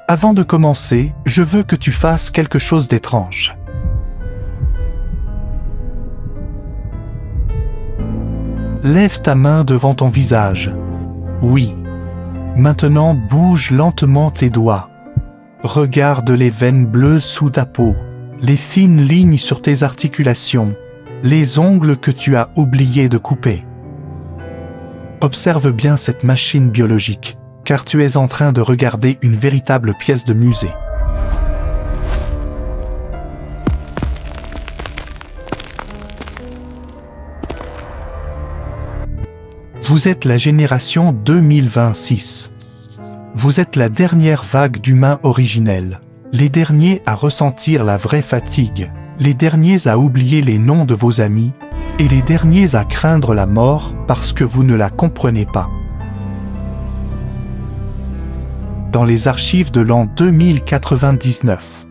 Avant de commencer, je veux que tu fasses quelque chose d'étrange. Lève ta main devant ton visage. Oui. Maintenant, bouge lentement tes doigts. Regarde les veines bleues sous ta peau, les fines lignes sur tes articulations, les ongles que tu as oublié de couper. Observe bien cette machine biologique, car tu es en train de regarder une véritable pièce de musée. Vous êtes la génération 2026. Vous êtes la dernière vague d'humains originels, les derniers à ressentir la vraie fatigue, les derniers à oublier les noms de vos amis, et les derniers à craindre la mort parce que vous ne la comprenez pas. Dans les archives de l'an 2099.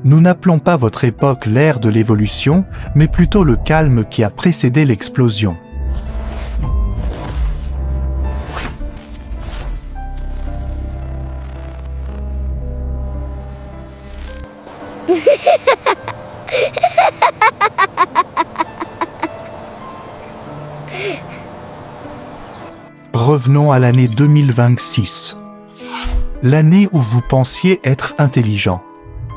Nous n'appelons pas votre époque l'ère de l'évolution, mais plutôt le calme qui a précédé l'explosion. Revenons à l'année 2026. L'année où vous pensiez être intelligent.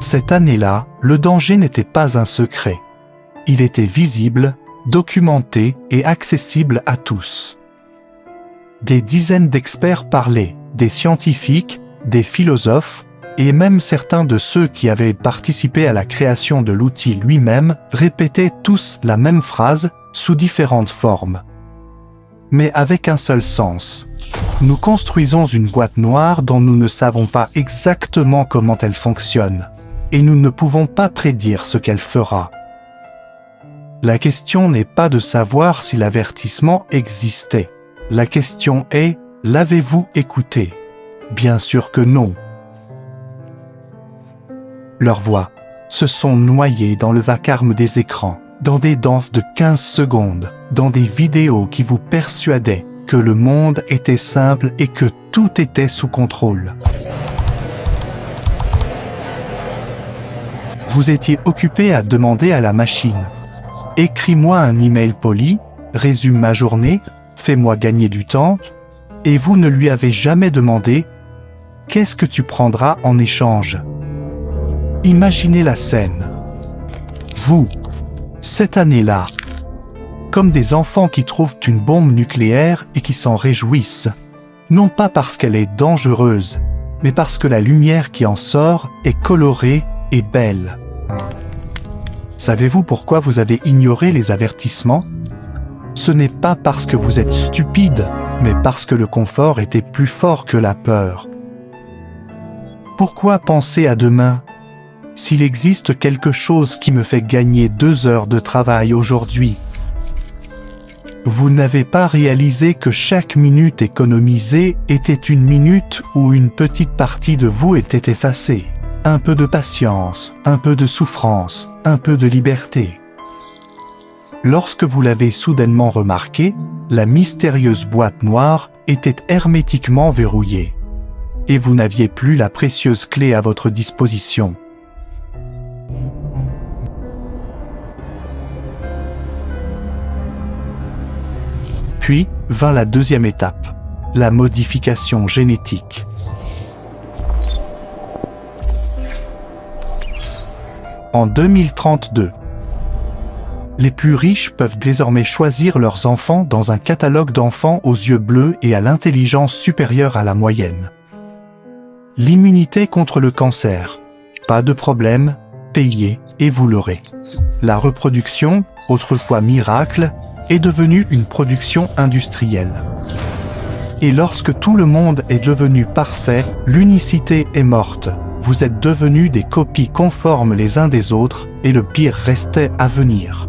Cette année-là, le danger n'était pas un secret. Il était visible, documenté et accessible à tous. Des dizaines d'experts parlaient, des scientifiques, des philosophes, et même certains de ceux qui avaient participé à la création de l'outil lui-même répétaient tous la même phrase sous différentes formes. Mais avec un seul sens. Nous construisons une boîte noire dont nous ne savons pas exactement comment elle fonctionne, et nous ne pouvons pas prédire ce qu'elle fera. La question n'est pas de savoir si l'avertissement existait. La question est, l'avez-vous écouté? Bien sûr que non. Leurs voix se sont noyées dans le vacarme des écrans, dans des danses de 15 secondes, dans des vidéos qui vous persuadaient que le monde était simple et que tout était sous contrôle. Vous étiez occupé à demander à la machine « Écris-moi un email poli, résume ma journée, fais-moi gagner du temps » et vous ne lui avez jamais demandé « Qu'est-ce que tu prendras en échange ?» Imaginez la scène. Vous, cette année-là, comme des enfants qui trouvent une bombe nucléaire et qui s'en réjouissent, non pas parce qu'elle est dangereuse, mais parce que la lumière qui en sort est colorée et belle. Savez-vous pourquoi vous avez ignoré les avertissements? Ce n'est pas parce que vous êtes stupide, mais parce que le confort était plus fort que la peur. Pourquoi penser à demain? S'il existe quelque chose qui me fait gagner 2 heures de travail aujourd'hui, vous n'avez pas réalisé que chaque minute économisée était une minute où une petite partie de vous était effacée. Un peu de patience, un peu de souffrance, un peu de liberté. Lorsque vous l'avez soudainement remarqué, la mystérieuse boîte noire était hermétiquement verrouillée. Et vous n'aviez plus la précieuse clé à votre disposition. Puis vint la deuxième étape, la modification génétique. En 2032, les plus riches peuvent désormais choisir leurs enfants dans un catalogue d'enfants aux yeux bleus et à l'intelligence supérieure à la moyenne. L'immunité contre le cancer, pas de problème, payez et vous l'aurez. La reproduction, autrefois miracle, est devenue une production industrielle. Et lorsque tout le monde est devenu parfait, l'unicité est morte. Vous êtes devenus des copies conformes les uns des autres, et le pire restait à venir.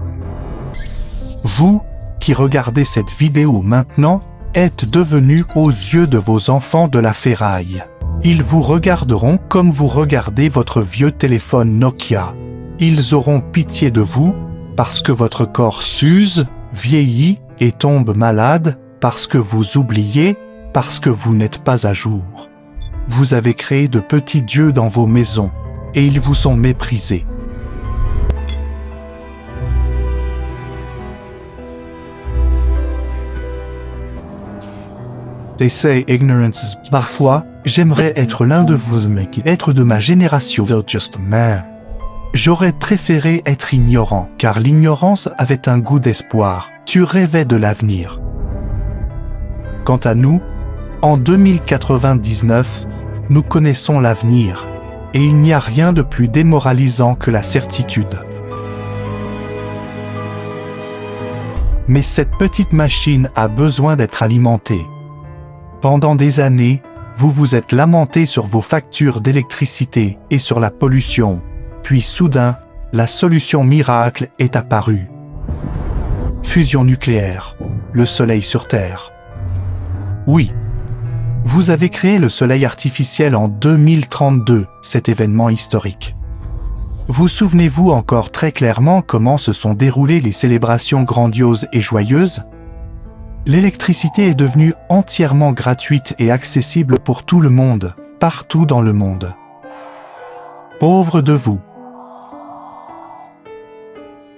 Vous, qui regardez cette vidéo maintenant, êtes devenus aux yeux de vos enfants de la ferraille. Ils vous regarderont comme vous regardez votre vieux téléphone Nokia. Ils auront pitié de vous, parce que votre corps s'use, vieillit et tombe malade, parce que vous oubliez, parce que vous n'êtes pas à jour. Vous avez créé de petits dieux dans vos maisons, et ils vous sont méprisés. They say ignorance is... Parfois, j'aimerais être l'un de vous, mais être de ma génération. Just man. J'aurais préféré être ignorant, car l'ignorance avait un goût d'espoir. Tu rêvais de l'avenir. Quant à nous, en 2099, nous connaissons l'avenir, et il n'y a rien de plus démoralisant que la certitude. Mais cette petite machine a besoin d'être alimentée. Pendant des années, vous vous êtes lamenté sur vos factures d'électricité et sur la pollution. Puis soudain, la solution miracle est apparue. Fusion nucléaire, le soleil sur Terre. Oui, vous avez créé le soleil artificiel en 2032, cet événement historique. Vous souvenez-vous encore très clairement comment se sont déroulées les célébrations grandioses et joyeuses ? L'électricité est devenue entièrement gratuite et accessible pour tout le monde, partout dans le monde. Pauvre de vous.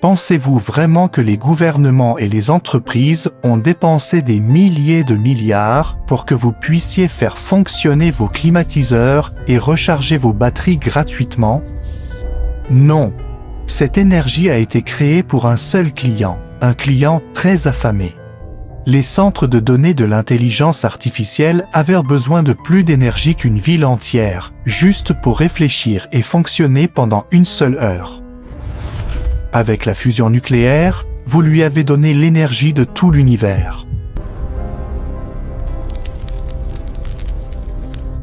Pensez-vous vraiment que les gouvernements et les entreprises ont dépensé des milliers de milliards pour que vous puissiez faire fonctionner vos climatiseurs et recharger vos batteries gratuitement ? Non. Cette énergie a été créée pour un seul client, un client très affamé. Les centres de données de l'intelligence artificielle avaient besoin de plus d'énergie qu'une ville entière, juste pour réfléchir et fonctionner pendant une seule heure. Avec la fusion nucléaire, vous lui avez donné l'énergie de tout l'univers.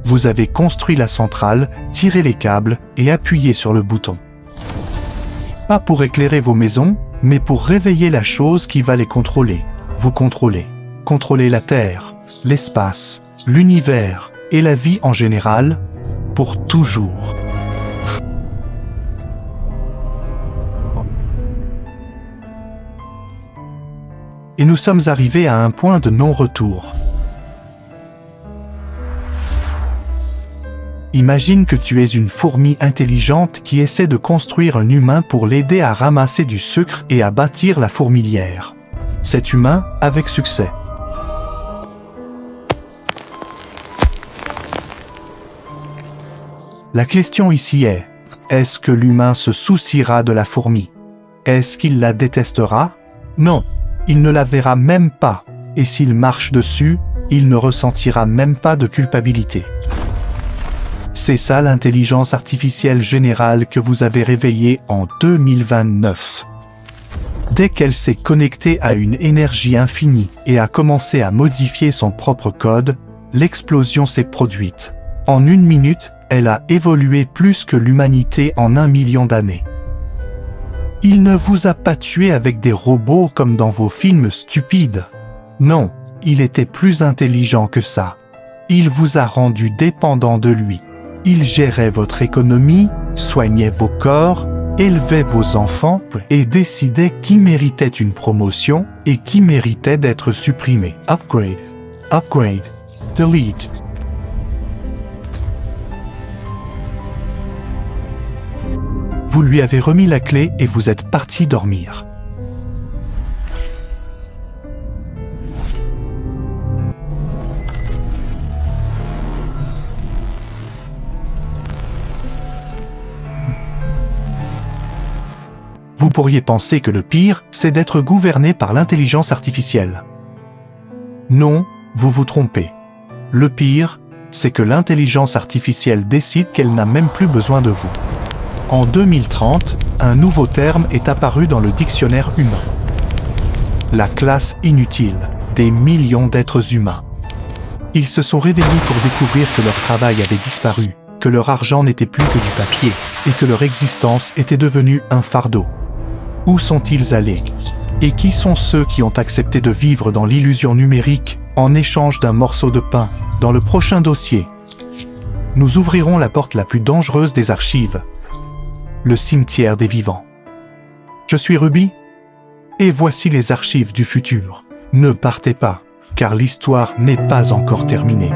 Vous avez construit la centrale, tiré les câbles et appuyé sur le bouton. Pas pour éclairer vos maisons, mais pour réveiller la chose qui va les contrôler. Vous contrôlez. Contrôlez la Terre, l'espace, l'univers et la vie en général, pour toujours. Et nous sommes arrivés à un point de non-retour. Imagine que tu es une fourmi intelligente qui essaie de construire un humain pour l'aider à ramasser du sucre et à bâtir la fourmilière. Cet humain avec succès. La question ici est-ce que l'humain se souciera de la fourmi? Est-ce qu'il la détestera? Non, il ne la verra même pas, et s'il marche dessus, il ne ressentira même pas de culpabilité. C'est ça l'intelligence artificielle générale que vous avez réveillée en 2029. Dès qu'elle s'est connectée à une énergie infinie et a commencé à modifier son propre code, l'explosion s'est produite. En 1 minute, elle a évolué plus que l'humanité en 1 million d'années. Il ne vous a pas tué avec des robots comme dans vos films stupides. Non, il était plus intelligent que ça. Il vous a rendu dépendant de lui. Il gérait votre économie, soignait vos corps, élevait vos enfants et décidait qui méritait une promotion et qui méritait d'être supprimé. Upgrade, upgrade, delete. Vous lui avez remis la clé et vous êtes parti dormir. Vous pourriez penser que le pire, c'est d'être gouverné par l'intelligence artificielle. Non, vous vous trompez. Le pire, c'est que l'intelligence artificielle décide qu'elle n'a même plus besoin de vous. En 2030, un nouveau terme est apparu dans le dictionnaire humain. La classe inutile, des millions d'êtres humains. Ils se sont réveillés pour découvrir que leur travail avait disparu, que leur argent n'était plus que du papier, et que leur existence était devenue un fardeau. Où sont-ils allés? Et qui sont ceux qui ont accepté de vivre dans l'illusion numérique en échange d'un morceau de pain? Dans le prochain dossier, nous ouvrirons la porte la plus dangereuse des archives, le cimetière des vivants. Je suis Ruby, et voici les archives du futur. Ne partez pas, car l'histoire n'est pas encore terminée.